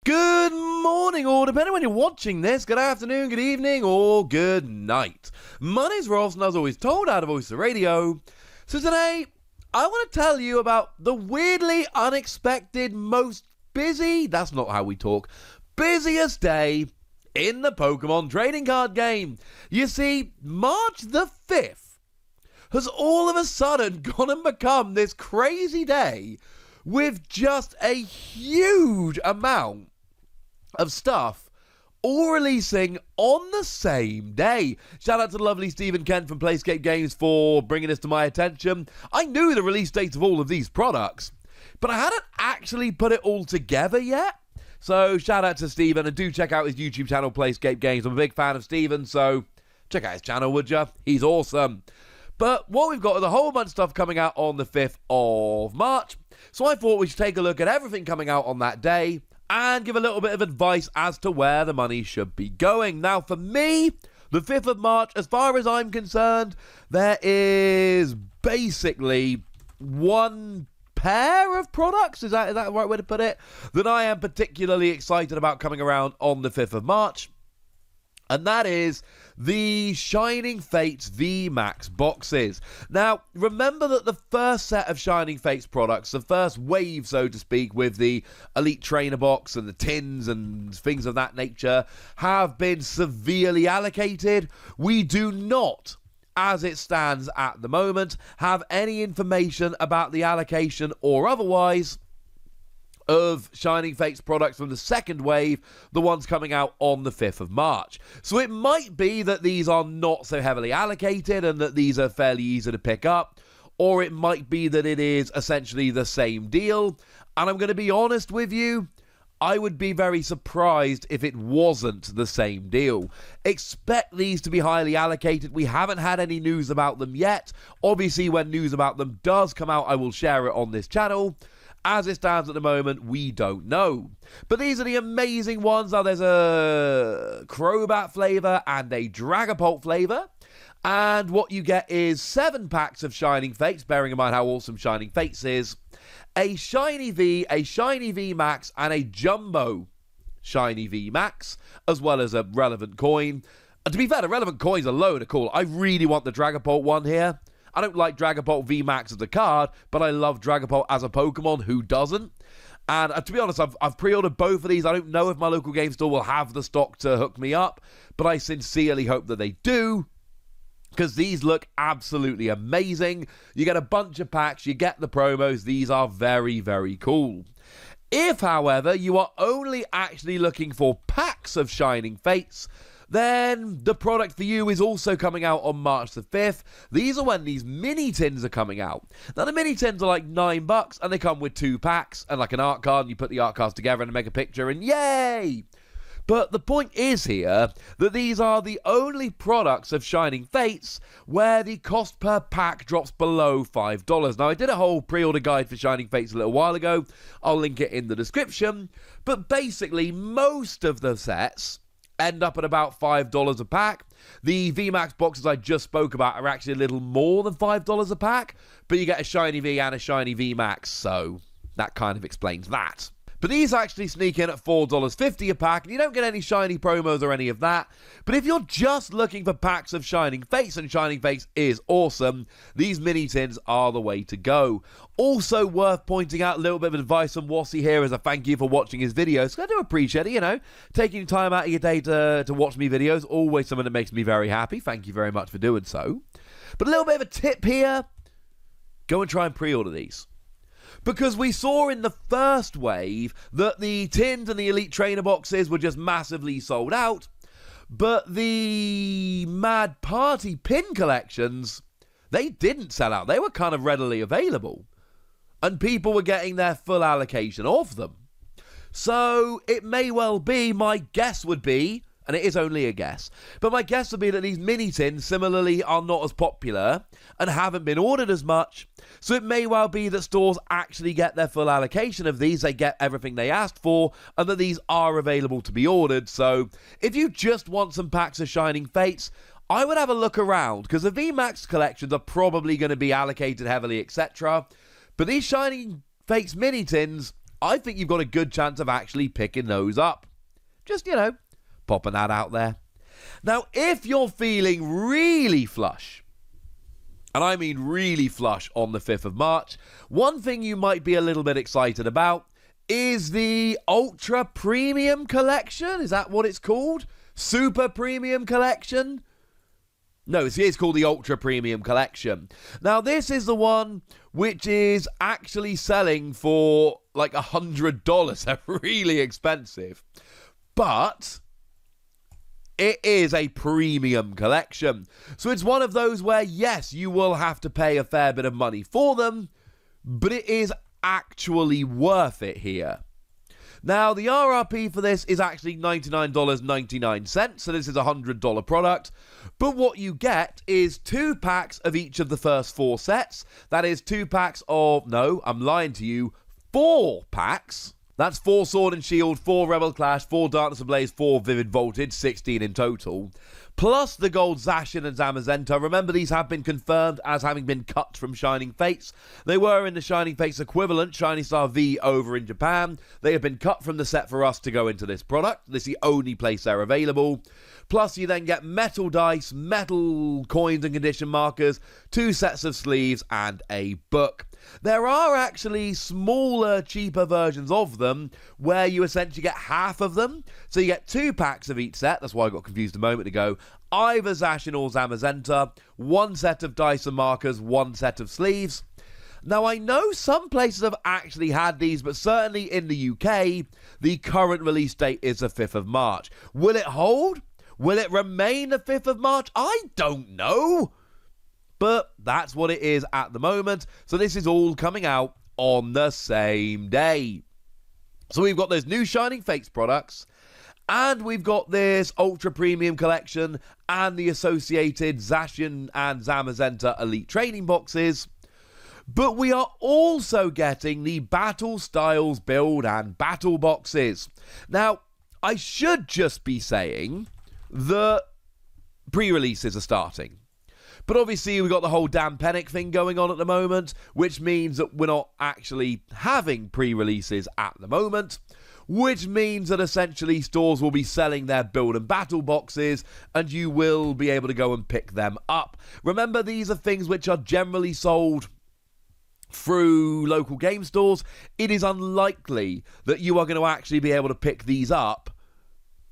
Good morning, or depending on when you're watching this, good afternoon, good evening, or good night. My name's Ross, and as always told out of Voice of Radio. So today, I want to tell you about the weirdly unexpected, most busy, that's not how we talk, busiest day in the Pokemon trading card game. You see, March the 5th has all of a sudden gone and become this crazy day with just a huge amount of stuff all releasing on the same day. Shout out to the lovely Stephen Kent from Playscape Games for bringing this to my attention. I knew the release dates of all of these products, but I hadn't actually put it all together yet. So shout out to Stephen, and do check out his YouTube channel, Playscape Games. I'm a big fan of Stephen, so check out his channel, would ya? He's awesome. But what we've got is a whole bunch of stuff coming out on the 5th of March. So I thought we should take a look at everything coming out on that day and give a little bit of advice as to where the money should be going. Now, for me, the 5th of March, as far as I'm concerned, there is basically one pair of products, is that the right way to put it, that I am particularly excited about coming around on the 5th of March. And that is the Shining Fates VMAX boxes. Now, remember that the first set of Shining Fates products, the first wave, so to speak, with the Elite Trainer box and the tins and things of that nature, have been severely allocated. We do not, as it stands at the moment, have any information about the allocation or otherwise of Shining Fates products from the second wave, the ones coming out on the 5th of March. So it might be that these are not so heavily allocated and that these are fairly easy to pick up, or it might be that it is essentially the same deal. And I'm going to be honest with you, I would be very surprised if it wasn't the same deal. Expect these to be highly allocated. We haven't had any news about them yet. Obviously, when news about them does come out, I will share it on this channel. As it stands at the moment, we don't know. But these are the amazing ones. Now, there's a Crobat flavor and a Dragapult flavor. And what you get is 7 packs of Shining Fates, bearing in mind how awesome Shining Fates is. A Shiny V, a Shiny V Max, and a Jumbo Shiny V Max, as well as a relevant coin. And to be fair, the relevant coins alone are cool. I really want the Dragapult one here. I don't like Dragapult VMAX as a card, but I love Dragapult as a Pokemon. Who doesn't? And to be honest, I've pre-ordered both of these. I don't know if my local game store will have the stock to hook me up, but I sincerely hope that they do, because these look absolutely amazing. You get a bunch of packs, you get the promos. These are very, very cool. If, however, you are only actually looking for packs of Shining Fates, then the product for you is also coming out on March the 5th. These are when these mini tins are coming out. Now, the mini tins are like $9, and they come with 2 packs and like an art card, and you put the art cards together and make a picture, and yay! But the point is here that these are the only products of Shining Fates where the cost per pack drops below $5. Now, I did a whole pre-order guide for Shining Fates a little while ago. I'll link it in the description. But basically, most of the sets end up at about $5 a pack. The VMAX boxes I just spoke about are actually a little more than $5 a pack, but you get a Shiny V and a Shiny VMAX, so that kind of explains that. But these actually sneak in at $4.50 a pack, and you don't get any shiny promos or any of that. But if you're just looking for packs of Shining Fates, and Shining Fates is awesome, these mini tins are the way to go. Also worth pointing out, a little bit of advice from Wassy here as a thank you for watching his videos. I do appreciate it, taking time out of your day to watch me videos, always something that makes me very happy. Thank you very much for doing so. But a little bit of a tip here, go and try and pre-order these. Because we saw in the first wave that the tins and the Elite Trainer boxes were just massively sold out, but the Mad Party pin collections, they didn't sell out. They were kind of readily available, and people were getting their full allocation of them. So it may well be, my guess would be, and it is only a guess, but my guess would be that these mini tins similarly are not as popular and haven't been ordered as much. So it may well be that stores actually get their full allocation of these, they get everything they asked for, and that these are available to be ordered. So if you just want some packs of Shining Fates, I would have a look around, because the VMAX collections are probably going to be allocated heavily, etc. But these Shining Fates mini tins, I think you've got a good chance of actually picking those up. Just, popping that out there. Now, if you're feeling really flush, and I mean really flush on the 5th of March, one thing you might be a little bit excited about is the Ultra Premium Collection. Is that what it's called? Super Premium Collection? No, it's called the Ultra Premium Collection. Now, this is the one which is actually selling for like $100. They're really expensive. But it is a premium collection. So it's one of those where, yes, you will have to pay a fair bit of money for them, but it is actually worth it here. Now, the RRP for this is actually $99.99, so this is a $100 product. But what you get is 2 packs of each of the first 4 sets. That is 2 packs of, no, I'm lying to you, 4 packs. That's 4 Sword and Shield, 4 Rebel Clash, 4 Darkness Ablaze, 4 Vivid Voltage, 16 in total. Plus the gold Zacian and Zamazenta. Remember, these have been confirmed as having been cut from Shining Fates. They were in the Shining Fates equivalent, Shining Star V, over in Japan. They have been cut from the set for us to go into this product. This is the only place they're available. Plus, you then get metal dice, metal coins and condition markers, 2 sets of sleeves, and a book. There are actually smaller, cheaper versions of them where you essentially get half of them. So you get 2 packs of each set. That's why I got confused a moment ago. Either Zacian or Zamazenta, 1 set of dice and markers, 1 set of sleeves. Now, I know some places have actually had these, but certainly in the UK, the current release date is the 5th of March. Will it hold? Will it remain the 5th of March? I don't know. But that's what it is at the moment. So this is all coming out on the same day. So we've got those new Shining Fates products, and we've got this Ultra Premium Collection and the associated Zacian and Zamazenta Elite Training Boxes. But we are also getting the Battle Styles Build and Battle Boxes. Now, I should just be saying that pre-releases are starting. But obviously, we've got the whole damn Panic thing going on at the moment, which means that we're not actually having pre-releases at the moment, which means that essentially stores will be selling their build and battle boxes, and you will be able to go and pick them up. Remember, these are things which are generally sold through local game stores. It is unlikely that you are going to actually be able to pick these up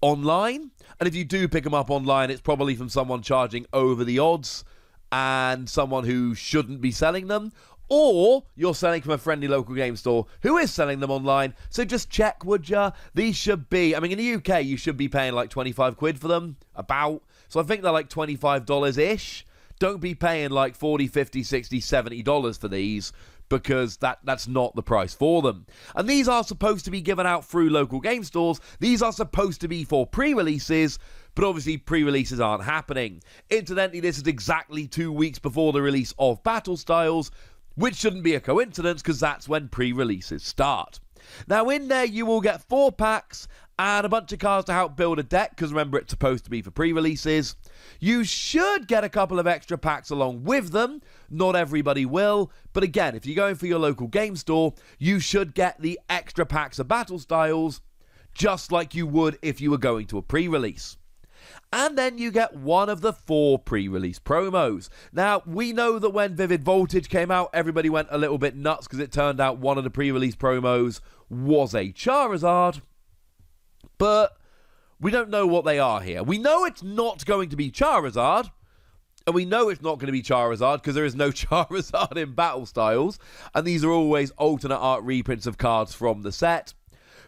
online. And if you do pick them up online, it's probably from someone charging over the odds and someone who shouldn't be selling them, or you're selling from a friendly local game store who is selling them online. So just check, would ya? These should be, I mean, in the UK, you should be paying like 25 quid for them, about. So I think they're like $25-ish. Don't be paying like $40, $50, $60, $70 for these, because that's not the price for them. And these are supposed to be given out through local game stores. These are supposed to be for pre-releases, but obviously pre-releases aren't happening. Incidentally, this is exactly 2 weeks before the release of Battle Styles, which shouldn't be a coincidence because that's when pre-releases start. Now, in there, you will get 4 packs and a bunch of cards to help build a deck, because remember, it's supposed to be for pre-releases. You should get a couple of extra packs along with them. Not everybody will, but again, if you're going for your local game store, you should get the extra packs of Battle Styles, just like you would if you were going to a pre-release. And then you get one of the 4 pre-release promos. Now, we know that when Vivid Voltage came out, everybody went a little bit nuts because it turned out one of the pre-release promos was a Charizard. But we don't know what they are here. We know it's not going to be Charizard. And we know it's not going to be Charizard because there is no Charizard in Battle Styles. And these are always alternate art reprints of cards from the set.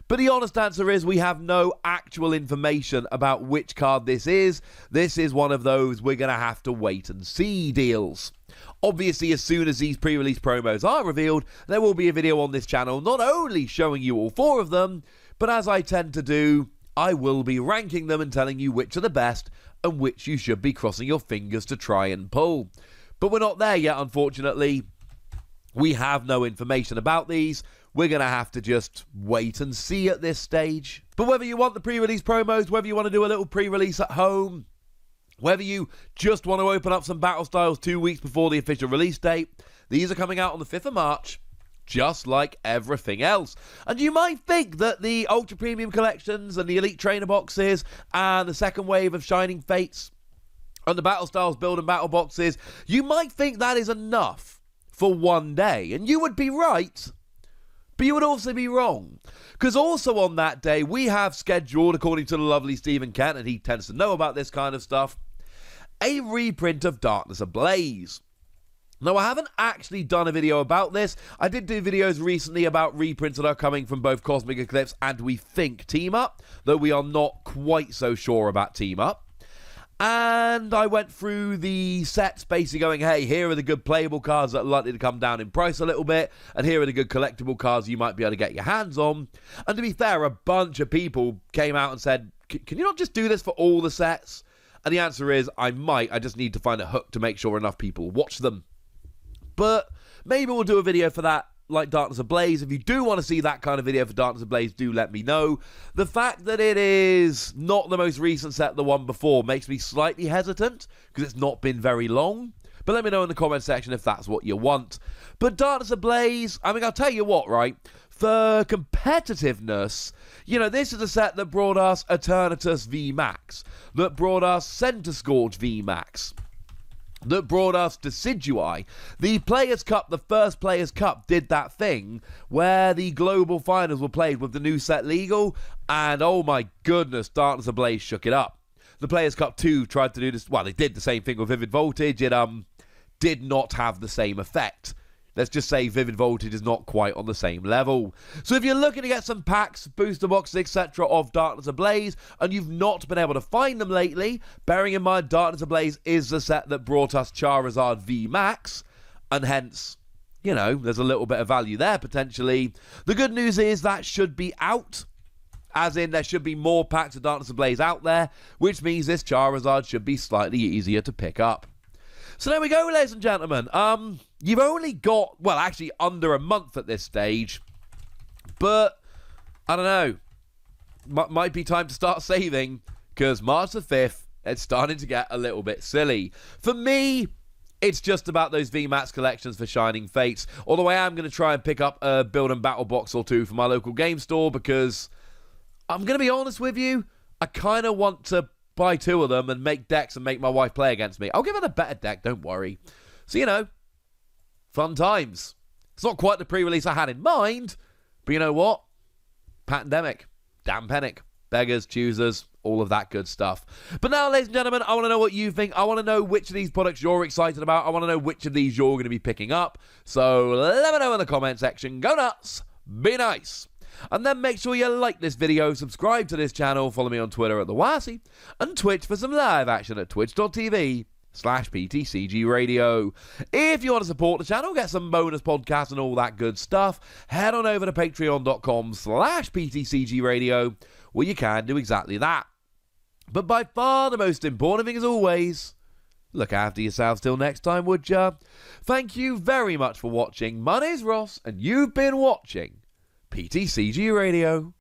But the honest answer is we have no actual information about which card this is. This is one of those we're going to have to wait and see deals. Obviously, as soon as these pre-release promos are revealed, there will be a video on this channel not only showing you all 4 of them, but as I tend to do, I will be ranking them and telling you which are the best and which you should be crossing your fingers to try and pull. But we're not there yet, unfortunately. We have no information about these. We're going to have to just wait and see at this stage. But whether you want the pre-release promos, whether you want to do a little pre-release at home, whether you just want to open up some Battle Styles 2 weeks before the official release date, these are coming out on the 5th of March. just like everything else. And you might think that the Ultra Premium collections and the Elite Trainer boxes and the second wave of Shining Fates and the Battle Styles Build and Battle boxes, you might think that is enough for one day. And you would be right, but you would also be wrong. Because also on that day, we have scheduled, according to the lovely Stephen Kent, and he tends to know about this kind of stuff, a reprint of Darkness Ablaze. Now, I haven't actually done a video about this. I did do videos recently about reprints that are coming from both Cosmic Eclipse and we think Team Up, though we are not quite so sure about Team Up. And I went through the sets basically going, hey, here are the good playable cards that are likely to come down in price a little bit, and here are the good collectible cards you might be able to get your hands on. And to be fair, a bunch of people came out and said, can you not just do this for all the sets? And the answer is, I might. I just need to find a hook to make sure enough people watch them. But maybe we'll do a video for that, like Darkness Ablaze. If you do want to see that kind of video for Darkness Ablaze, do let me know. The fact that it is not the most recent set, the one before, makes me slightly hesitant, because it's not been very long. But let me know in the comment section if that's what you want. But Darkness Ablaze, I mean, I'll tell you what, right? For competitiveness, you know, this is a set that brought us Eternatus VMAX, that brought us Center Scourge VMAX, that brought us Decidui. The Players' Cup, the first Players' Cup, did that thing where the global finals were played with the new set legal, and oh my goodness, Darkness Ablaze shook it up. The Players' Cup 2 tried to do this, well, they did the same thing with Vivid Voltage. It did not have the same effect. Let's just say Vivid Voltage is not quite on the same level. So if you're looking to get some packs, booster boxes, etc. of Darkness Ablaze, and you've not been able to find them lately, bearing in mind Darkness Ablaze is the set that brought us Charizard VMAX, and hence, you know, there's a little bit of value there potentially. The good news is that should be out, as in there should be more packs of Darkness Ablaze out there, which means this Charizard should be slightly easier to pick up. So there we go, ladies and gentlemen. You've only got, well, actually under a month at this stage. But, I don't know. Might be time to start saving, because March the 5th, it's starting to get a little bit silly. For me, it's just about those VMAX collections for Shining Fates. Although I am going to try and pick up a Build and Battle box or two from my local game store, because I'm going to be honest with you, I kind of want to buy 2 of them and make decks and make my wife play against me. I'll give her the better deck, don't worry. So, you know, fun times. It's not quite the pre-release I had in mind, but you know what? Pandemic, damn panic, beggars, choosers, all of that good stuff. But now, ladies and gentlemen, I want to know what you think. I want to know which of these products you're excited about. I want to know which of these you're going to be picking up. So let me know in the comment section. Go nuts, be nice. And then make sure you like this video, subscribe to this channel, follow me on Twitter at The Wassy, and Twitch for some live action at twitch.tv/PTCG Radio. If you want to support the channel, get some bonus podcasts and all that good stuff, head on over to patreon.com/PTCG Radio, where you can do exactly that. But by far the most important thing, as always, look after yourselves till next time, would ya? Thank you very much for watching. My name's Ross, and you've been watching PTCG Radio.